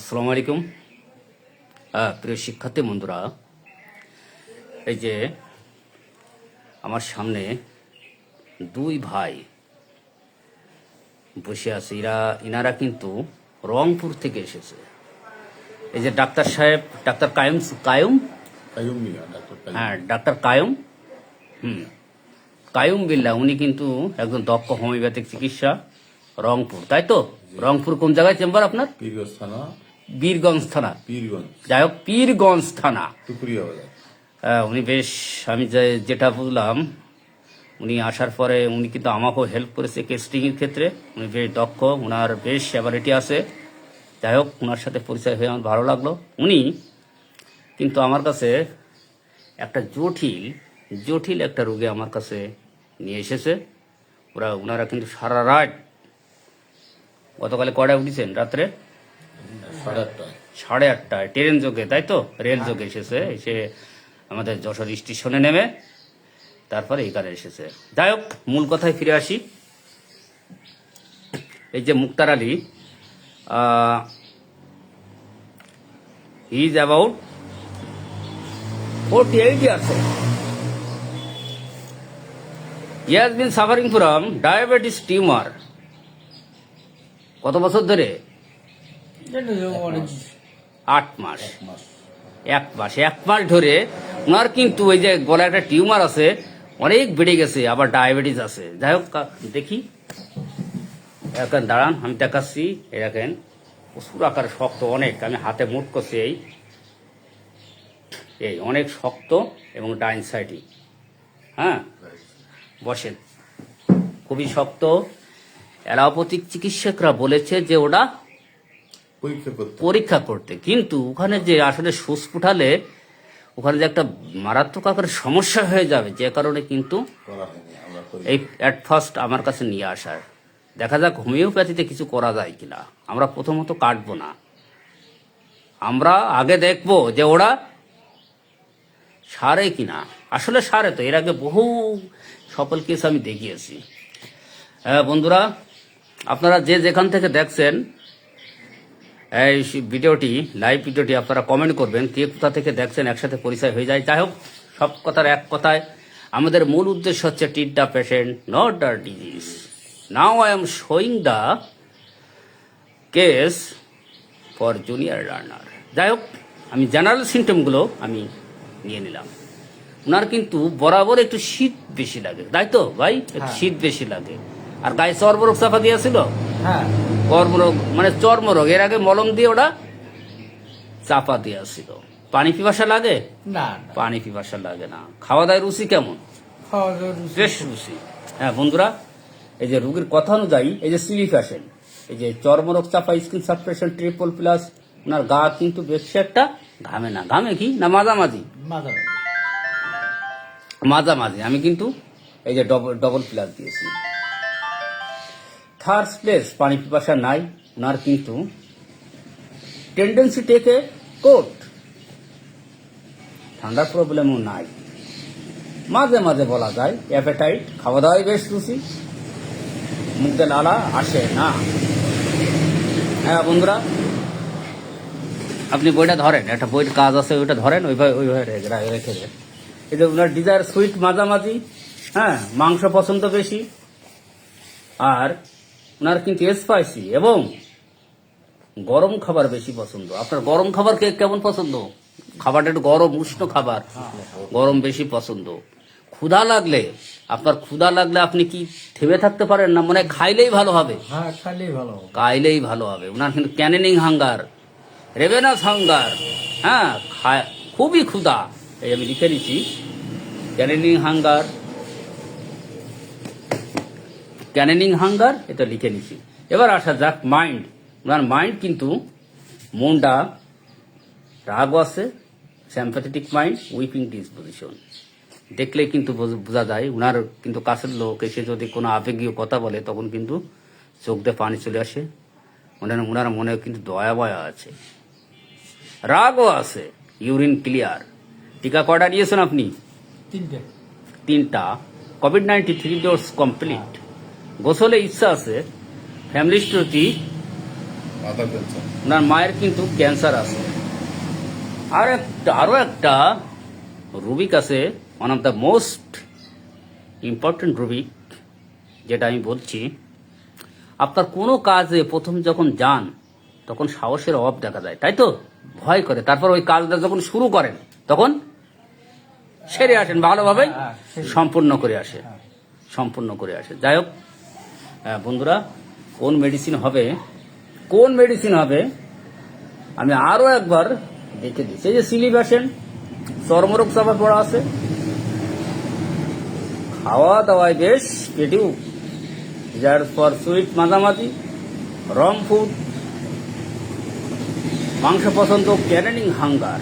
আসসালামু আলাইকুম। প্রিয় শিক্ষার্থী বন্ধুরা, এই যে আমার সামনে দুই ভাই বসে আছে, ইনারা কিন্তু রংপুর থেকে এসেছে। এই যে ডাক্তার সাহেব, ডাক্তার কায়ুম কায়ুম কায়ুম মিয়া, ডাক্তার কায়ুম। হ্যাঁ, ডাক্তার কায়ুম কায়ুম বিল্লাহ, উনি কিন্তু একজন দক্ষ হোমিওপ্যাথিক চিকিৎসা, রংপুর, তাই তো? রংপুর কোন জায়গায় চেম্বার আপনার? পীরগঞ্জ থানা। বীরগঞ্জ থানা, পীরগঞ্জ, যাই হোক, পীরগঞ্জ থানা। টুকুরিয়া বাজার। উনি বেশ, আমি যেটা বুঝলাম, উনি আসার পরে উনি কিন্তু আমাকেও হেল্প করেছে কেস্টিংয়ের ক্ষেত্রে। উনি বেশ দক্ষ, ওনার বেশ অ্যাবিলিটি আছে। যাই হোক, ওনার সাথে পরিচয় হয়ে আমার ভালো লাগলো। উনি কিন্তু আমার কাছে একটা জটিল একটা রোগী আমার কাছে নিয়ে এসেছে। ওনারা কিন্তু সারা রাত, গতকালে কটায় উঠেছেন? রাত্রে 8:30টায়। 8:30টায় ট্রেন যোগে, তাই তো? রেল যোগে এসে আমাদের যশোর স্টেশনে নেমে তারপরে এখানে এসেছে। যাই হোক, মূল কথায় ফিরে আসি। এই যে Muktar Ali, he is about 48 years old. He has been suffering from diabetes tumor. কত বছর ধরে? 8 মাস। 1 মাস ধরে ওনার কিন্তু ওই যে গলায় একটা টিউমার আছে, অনেক বেড়ে গেছে, আবার ডায়াবেটিস আছে। যাই হোক, দেখি, এখন দাঁড়ান, আমি দেখাচ্ছি। এই দেখেন, প্রচুর আকারে শক্ত, অনেক, আমি হাতে মুট করছি, এই অনেক শক্ত, এবং ডাইন সাইডই, হ্যাঁ, বসেন, খুবই শক্ত। অ্যালোপ্যাথিক চিকিৎসকরা বলেছে যে ওটা পরীক্ষা করতে, কিন্তু ওখানে যে আসলে সুচ ফুটালে ওখানে যে একটা মারাত্মক আকারের সমস্যা হয়ে যাবে, যে কারণে কিন্তু এই অ্যাট ফার্স্ট আমার কাছে নিয়ে আসার। দেখা যাক হোমিওপ্যাথিতে কিছু করা যায় কিনা। আমরা প্রথমত কাটবো না, আমরা আগে দেখবো যে ওরা সারে কিনা। আসলে সারে তো, এর আগে বহু সফল কেস আমি দেখিয়েছি। বন্ধুরা, আপনারা যে যেখান থেকে দেখছেন এই ভিডিওটি, লাইভ ভিডিওটি, আপনারা কমেন্ট করবেন কে কোথা থেকে দেখছেন, একসাথে পরিচয় হয়ে যায়। যাই হোক, সব কথার এক কথায়, আমাদের মূল উদ্দেশ্য হচ্ছে treat the patient, not the disease. Now I am showing the case for junior learner. যাই হোক, আমি জেনারেল সিমটমগুলো আমি নিয়ে নিলাম। ওনার কিন্তু বরাবর একটু শীত বেশি লাগে, তাই তো ভাই? একটু শীত বেশি লাগে। আর গায়ে চর্মরোগ চাপা দিয়েছিল। হ্যাঁ, চর্মরোগ মানে চর্মরোগ, এর আগে মলম দিয়ে ওটা চাপা দিয়েছিল। পানি পিপাসা লাগে? না, পানি পিপাসা লাগে না। খাওয়া দাওয়ার রুচি কেমন? খাওয়া দাওয়ার রুচি বেশ রুচি। হ্যাঁ বন্ধুরা, এই যে রোগীর কথা অনুযায়ী, এই যে সিলি ফ্যাশন, এই যে চর্মরোগ চাপা, স্কিন সাপ্রেশন ট্রিপল প্লাস, ওনার গা কিন্তু বেশি একটা ঘামে না। ঘামে কি না মাঝামাঝি? মাঝামাঝি। আমি কিন্তু এই যে ডবল প্লাস দিয়েছি। থার্ড প্লেস, পানি পিপাসা নাই। ওনার কিন্তু টেন্ডেন্সি টেকে কোট, ঠান্ডার প্রবলেমও নাই। মাঝে মাঝে বলা যায় অ্যাপেটাইট, খাওয়া দাওয়াই বেশ রুচি, মুখে লালা আসে না। হ্যাঁ বন্ধুরা, আপনি বইটা ধরেন, একটা বইয়ের কাজ আছে, ওইটা ধরেন, ওইভাবে রেখে দেন। এই যে ওনার ডিজায়ার সুইট মাঝামাঝি, হ্যাঁ, মাংস পছন্দ বেশি, আর ওনার কিন্তু স্পাইসি এবং গরম খাবার বেশি পছন্দ। আপনার গরম খাবার কেমন পছন্দ? খাবারটা একটু গরম, উষ্ণ খাবার, গরম বেশি পছন্দ। ক্ষুধা লাগলে, আপনার ক্ষুধা লাগলে আপনি কি থেমে থাকতে পারেন না? মনে খাইলেই ভালো হবে, খাইলেই ভালো হবে। ওনার কিন্তু ক্যানিং হাঙ্গার, রেভেনাস হাঙ্গার, হ্যাঁ, খুবই ক্ষুধা। এই আমি লিখে নিচ্ছি, ক্যানিং হাঙ্গার, এটা লিখে নিচ্ছি। এবার আসা যাক মাইন্ড। ওনার মাইন্ড কিন্তু, মনটা রাগও আছে, স্যাম্পাথেটিক মাইন্ড, উইপিং ডিসপোজিশন। দেখলে কিন্তু বোঝা যায় ওনার কিন্তু কাছের লোক এসে যদি কোনো আবেগীয় কথা বলে, তখন কিন্তু চোখ দিয়ে পানি চলে আসে। ওনার মনে কিন্তু দয়া বয়া আছে, রাগও আছে, ইউরিন ক্লিয়ার। টিকা কয়টা নিয়েছেন আপনি? 3টা। COVID-19 3 dose complete. গোসলে ইচ্ছা আছে, ফ্যামিলি হিস্ট্রি মাথা ক্যান্সার। ওনার মায়ের কিন্তু ক্যান্সার আছে। আরও একটা রুবিক আছে, one of the most important Rubik, যেটা আমি বলছি। আপনার কোনো কাজে প্রথম যখন যান তখন সাহসের অভাব দেখা যায়, তাই তো? ভয় করে, তারপর ওই কাজটা যখন শুরু করেন তখন সেরে আসেন, ভালোভাবে সম্পূর্ণ করে আসে। যাই হোক বন্ধুরা, কোন মেডিসিন হবে আমি আরও একবার দেখে দিচ্ছি। এই যে সিলিবাসেন, চর্মরোগ চাপা পড়া আছে, খাওয়া দাওয়ায় বেশ পেটিউ, যার ফর সুইট মাঝামাঝি, রং ফুড, মাংস পছন্দ, ক্যারেনিং হাঙ্গার,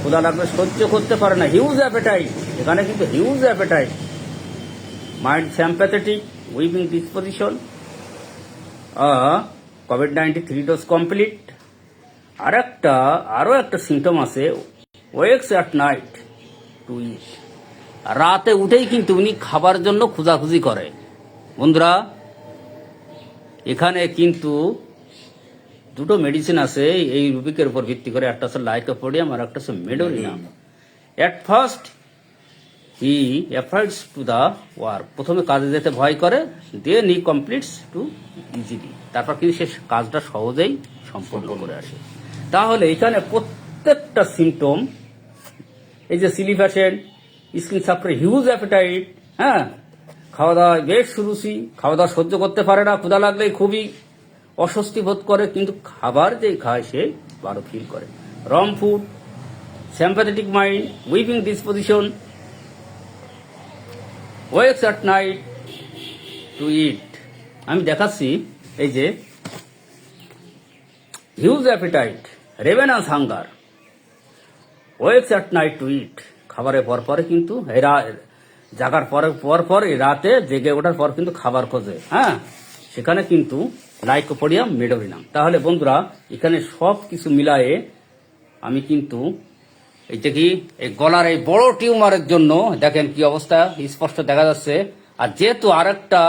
ক্ষুধা লাগলে সহ্য করতে পারে না, হিউজ অ্যাপেটাইট, এখানে কিন্তু huge appetite, mind sympathetic, weeping disposition, COVID-19 3 dose complete. আরও একটা সিমটম আছে, wakes at night to eat, রাতে উঠেই কিন্তু উনি খাবার জন্য খোঁজাখুঁজি করে। বন্ধুরা, এখানে কিন্তু দুটো মেডিসিন আছে এই রুবিকের উপর ভিত্তি করে, একটা হচ্ছে লাইকোপোডিয়াম আর একটা হচ্ছে medorrhinum. At first he afraids to the work, প্রথমে কাজে যেতে ভয় করে, then he completes to easily, তারপর কিন্তু সে কাজটা সহজেই সম্পন্ন করে আসে। তাহলে এখানে প্রত্যেকটা সিমটম, এই যে সিলিফ্যাশন, স্কিন সাফারে, হিউজ অ্যাপেটাইট, খাওয়া দাওয়া বেশ সুরুচি, খাওয়া দাওয়া সহ্য করতে পারে না, ক্ষুধা লাগলেই খুবই অস্বস্তি বোধ করে, কিন্তু খাবার যে খায় সে ভালো ফিল করে, wrong food, sympathetic mind, weeping disposition, wakes at night to eat. আমি দেখাচ্ছি, এই যে huge appetite, ravenous hunger, wakes at night to eat, খাবারের পরে কিন্তু জাগার পরে রাতে জেগে ওঠার পর কিন্তু খাবার খোঁজে, সেখানে কিন্তু লাইকোপোডিয়াম, মেডোরিনাম। তাহলে বন্ধুরা, এখানে সব কিছু মিলায়ে আমি কিন্তু এইটা কি, এই গলার এই বড় টিউমারের জন্য দেখেন কি অবস্থা স্পষ্ট দেখা যাচ্ছে। আর যেহেতু আরেকটা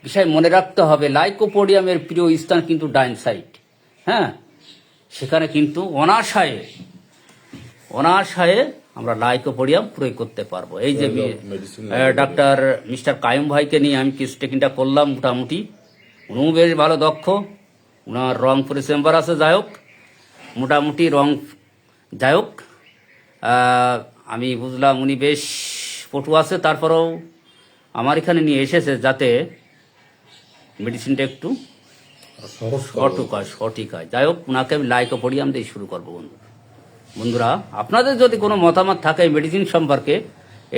বিষয় মনে রাখতে হবে, লাইকোপোডিয়ামের প্রিয় স্থান কিন্তু ডাইন সাইড, সেখানে কিন্তু অনাশায়ে আমরা লাইকোপোডিয়াম প্রয়োগ করতে পারবো। এই যে ডাক্তার মিস্টার কায়ুম ভাইকে নিয়ে আমি কিছু টেকিংটা করলাম, মোটামুটি উনিও বেশ ভালো দক্ষ, ওনার রংপুরে চেম্বার আছে। যাই হোক, মোটামুটি যাই হোক, আমি বুঝলাম উনি বেশ পটু আছে, তারপরেও আমার এখানে নিয়ে এসেছে যাতে মেডিসিনটা একটু সঠিক হয়। যাই হোক, ওনাকে আমি লাইকোপোডিয়াম দিয়ে শুরু করবো। বন্ধুরা, আপনাদের যদি কোনো মতামত থাকে মেডিসিন সম্পর্কে,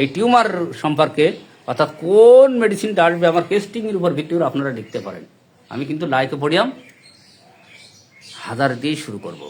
এই টিউমার সম্পর্কে, অর্থাৎ কোন মেডিসিনটা আসবে আমার টেস্টিংয়ের উপর ভিত্তি করে আপনারা লিখতে পারেন। আমি কিন্তু লাইকোপোডিয়াম 1000 দিয়েই শুরু করব।